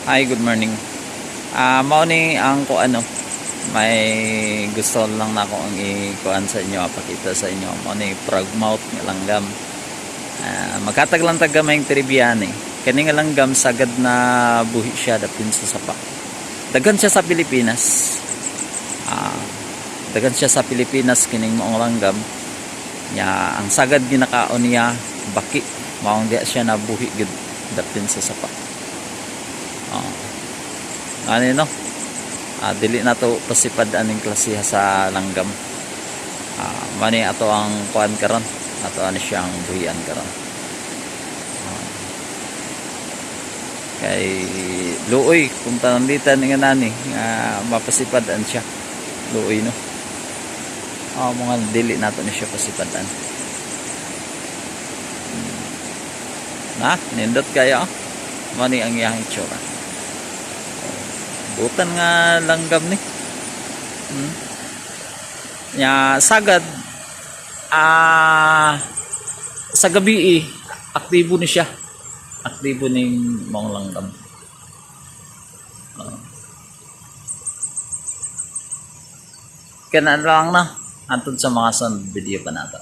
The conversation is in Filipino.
Hi, good morning. Mao ni ang ko ano, may gusto lang na akong ikuan sa inyo, pakita sa inyo. Mao ni frog mouth nga langgam. Magkatag lang tag gamay trivia ni. Kani nga langgam sagad na buhi siya dapin sa sapa. Dagan siya sa Pilipinas. Dagan siya sa Pilipinas kining maong langgam. Ya, ang sagad ginakaon niya baki. Maong diya siya na buhi gid dapin sa sapa. Ano no? Dili na to pasipad aning klase sa langgam. Mani ato ang kuan karon. Ato ani siyang buhian karon. Kay luoy kung tananditan nga nani mapasipadan siya. Luoy no. Mga dili nato ni siya pasipadan. Nindot kayo. Mani ang iyang itsura. Butan nga langgam ni. Sagad sa gabi aktibo ni siya. Aktibo ning mga langgam. Kana lang na antod sa mga sunod video pa nato.